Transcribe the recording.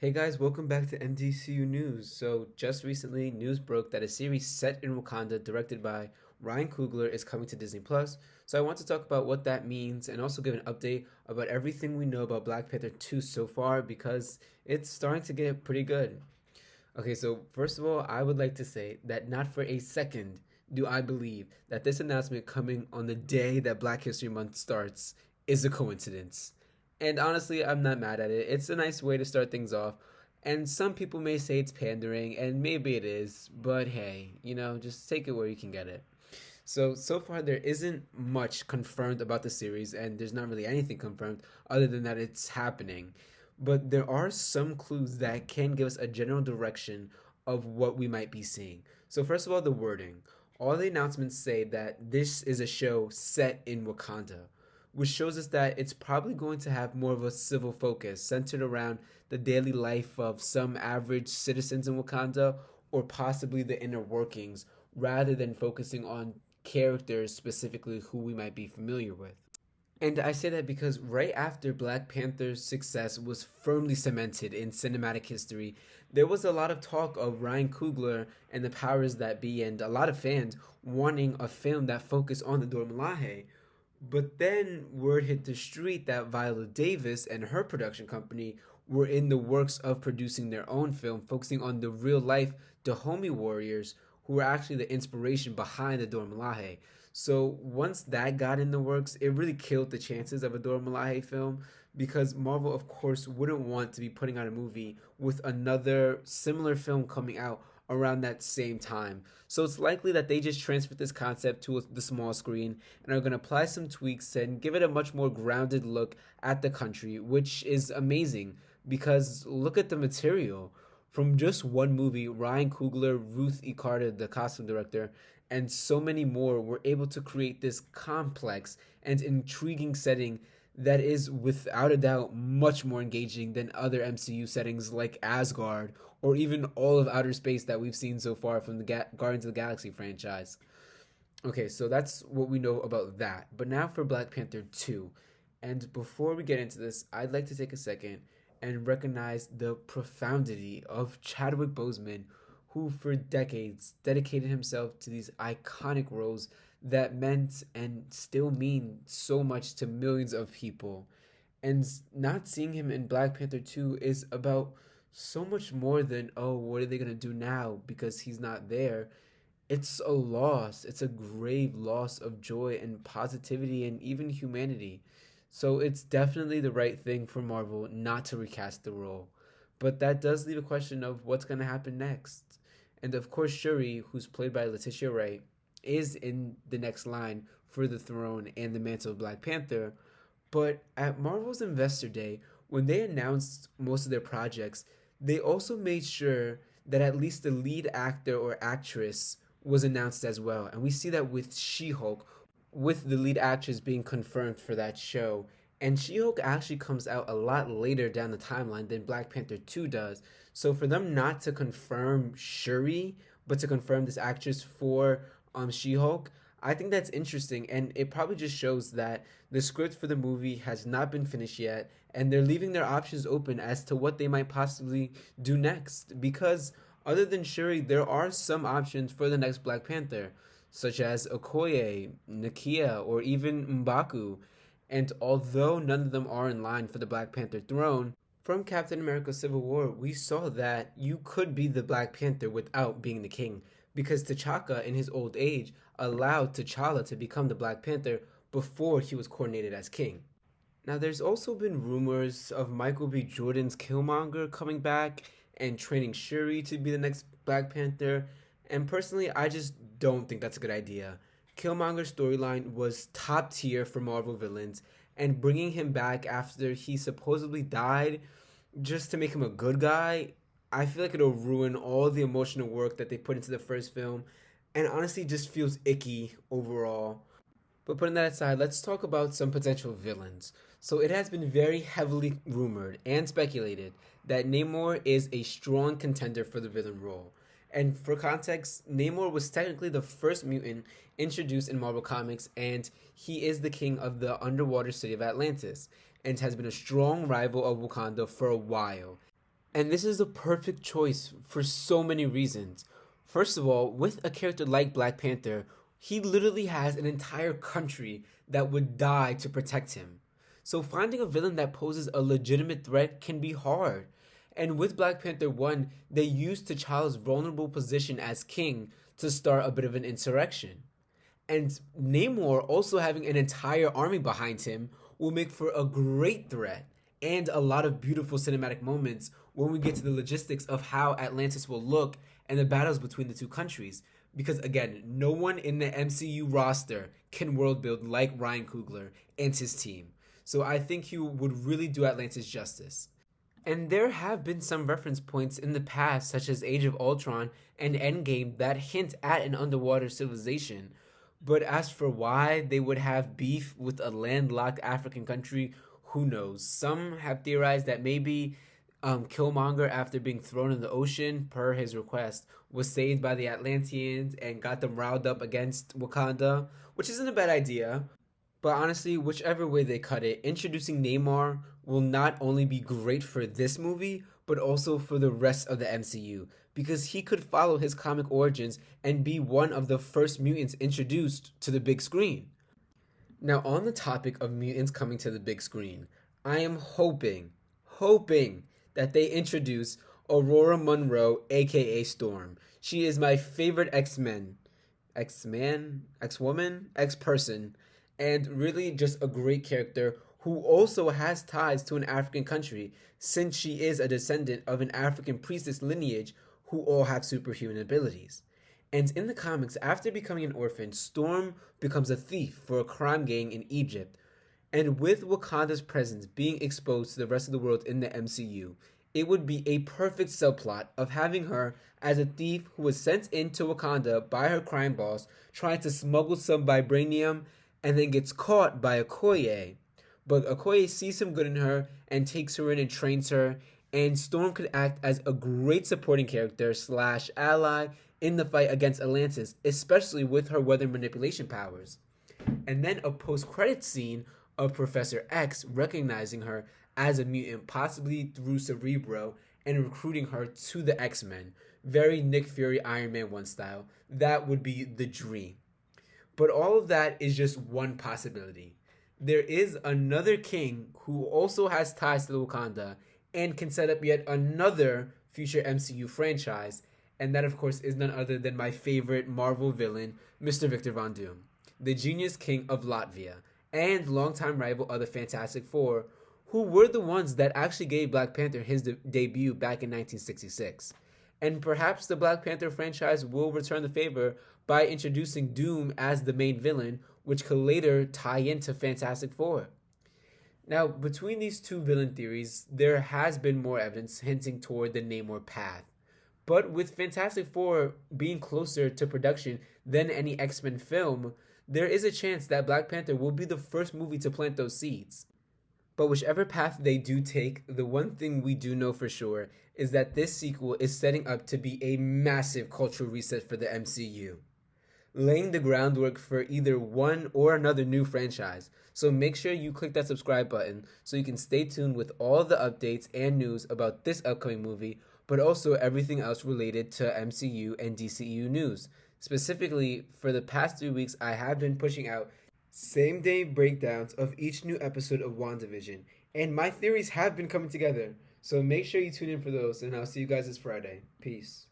Hey guys, welcome back to MDCU News. So, just recently, news broke that a series set in Wakanda, directed by Ryan Coogler, is coming to Disney Plus. So, I want to talk about what that means and also give an update about everything we know about Black Panther 2 so far because it's starting to get pretty good. Okay, so first of all, I would like to say that not for a second do I believe that this announcement coming on the day that Black History Month starts is a coincidence. And honestly, I'm not mad at it. It's a nice way to start things off. And some people may say it's pandering, and maybe it is, but hey, just take it where you can get it. So far there isn't much confirmed about the series, and there's not really anything confirmed other than that it's happening. But there are some clues that can give us a general direction of what we might be seeing. So first of all, the wording. All the announcements say that this is a show set in Wakanda, which shows us that it's probably going to have more of a civil focus centered around the daily life of some average citizens in Wakanda or possibly the inner workings rather than focusing on characters specifically who we might be familiar with. And I say that because right after Black Panther's success was firmly cemented in cinematic history, there was a lot of talk of Ryan Coogler and the powers that be, and a lot of fans wanting a film that focused on the Dora Milaje. But then word hit the street that Viola Davis and her production company were in the works of producing their own film, focusing on the real life Dahomey warriors who were actually the inspiration behind the Dora Milaje. So once that got in the works, it really killed the chances of a Dora Milaje film because Marvel, of course, wouldn't want to be putting out a movie with another similar film coming out around that same time. So it's likely that they just transferred this concept to the small screen and are going to apply some tweaks and give it a much more grounded look at the country, which is amazing because look at the material. From just one movie, Ryan Coogler, Ruth E. Carter, the costume director, and so many more were able to create this complex and intriguing setting that is without a doubt much more engaging than other MCU settings like Asgard or even all of outer space that we've seen so far from the Guardians of the Galaxy franchise. Okay, so that's what we know about that. But now for Black Panther 2. And before we get into this, I'd like to take a second and recognize the profundity of Chadwick Boseman, who for decades dedicated himself to these iconic roles that meant and still mean so much to millions of people. And not seeing him in Black Panther 2 is about so much more than, oh, what are they going to do now because he's not there? It's a loss. It's a grave loss of joy and positivity and even humanity. So it's definitely the right thing for Marvel not to recast the role. But that does leave a question of what's going to happen next. And of course, Shuri, who's played by Letitia Wright, is in the next line for the throne and the mantle of Black Panther. But at Marvel's Investor Day, when they announced most of their projects, they also made sure that at least the lead actor or actress was announced as well. And we see that with She Hulk, with the lead actress being confirmed for that show. And She Hulk actually comes out a lot later down the timeline than Black Panther 2 does. So for them not to confirm Shuri, but to confirm this actress for She Hulk, I think that's interesting. And it probably just shows that the script for the movie has not been finished yet. And they're leaving their options open as to what they might possibly do next. Because other than Shuri, there are some options for the next Black Panther, such as Okoye, Nakia, or even M'Baku. And although none of them are in line for the Black Panther throne, from Captain America Civil War, we saw that you could be the Black Panther without being the king, because T'Chaka, in his old age, allowed T'Challa to become the Black Panther before he was coronated as king. Now, there's also been rumors of Michael B. Jordan's Killmonger coming back and training Shuri to be the next Black Panther. And personally, I just don't think that's a good idea. Killmonger's storyline was top tier for Marvel villains, and bringing him back after he supposedly died just to make him a good guy, I feel like it'll ruin all the emotional work that they put into the first film, and honestly just feels icky overall. But putting that aside, let's talk about some potential villains. So it has been very heavily rumored and speculated that Namor is a strong contender for the villain role. And for context, Namor was technically the first mutant introduced in Marvel Comics, and he is the king of the underwater city of Atlantis, and has been a strong rival of Wakanda for a while. And this is the perfect choice for so many reasons. First of all, with a character like Black Panther, he literally has an entire country that would die to protect him. So finding a villain that poses a legitimate threat can be hard. And with Black Panther 1, they used T'Challa's vulnerable position as king to start a bit of an insurrection. And Namor also having an entire army behind him will make for a great threat and a lot of beautiful cinematic moments when we get to the logistics of how Atlantis will look and the battles between the two countries. Because again, no one in the MCU roster can world build like Ryan Coogler and his team. So I think he would really do Atlantis justice. And there have been some reference points in the past, such as Age of Ultron and Endgame, that hint at an underwater civilization. But as for why they would have beef with a landlocked African country, who knows? Some have theorized that maybe Killmonger, after being thrown in the ocean per his request, was saved by the Atlanteans and got them riled up against Wakanda, which isn't a bad idea. But honestly, whichever way they cut it, introducing Neymar will not only be great for this movie, but also for the rest of the MCU, because he could follow his comic origins and be one of the first mutants introduced to the big screen. Now, on the topic of mutants coming to the big screen, I am hoping that they introduce Aurora Monroe, aka Storm. She is my favorite X-Man, X-Woman, X-Person, and really just a great character who also has ties to an African country since she is a descendant of an African priestess lineage who all have superhuman abilities. And in the comics, after becoming an orphan, Storm becomes a thief for a crime gang in Egypt. And with Wakanda's presence being exposed to the rest of the world in the MCU, it would be a perfect subplot of having her as a thief who was sent into Wakanda by her crime boss trying to smuggle some vibranium and then gets caught by Okoye. But Okoye sees some good in her and takes her in and trains her, and Storm could act as a great supporting character slash ally in the fight against Atlantis, especially with her weather manipulation powers. And then a post-credit scene of Professor X recognizing her as a mutant, possibly through Cerebro, and recruiting her to the X-Men. Very Nick Fury Iron Man 1 style. That would be the dream. But all of that is just one possibility. There is another king who also has ties to the Wakanda and can set up yet another future MCU franchise, and that of course is none other than my favorite Marvel villain, Mr. Victor Von Doom, the genius king of Latvia, and longtime rival of the Fantastic Four, who were the ones that actually gave Black Panther his debut back in 1966. And perhaps the Black Panther franchise will return the favor by introducing Doom as the main villain, which could later tie into Fantastic Four. Now, between these two villain theories, there has been more evidence hinting toward the Namor path. But with Fantastic Four being closer to production than any X-Men film, there is a chance that Black Panther will be the first movie to plant those seeds. But whichever path they do take, the one thing we do know for sure is that this sequel is setting up to be a massive cultural reset for the MCU, laying the groundwork for either one or another new franchise. So make sure you click that subscribe button so you can stay tuned with all the updates and news about this upcoming movie, but also everything else related to MCU and DCEU news. Specifically, for the past 3 weeks, I have been pushing out same day breakdowns of each new episode of WandaVision, and my theories have been coming together. So make sure you tune in for those, and I'll see you guys this Friday. Peace.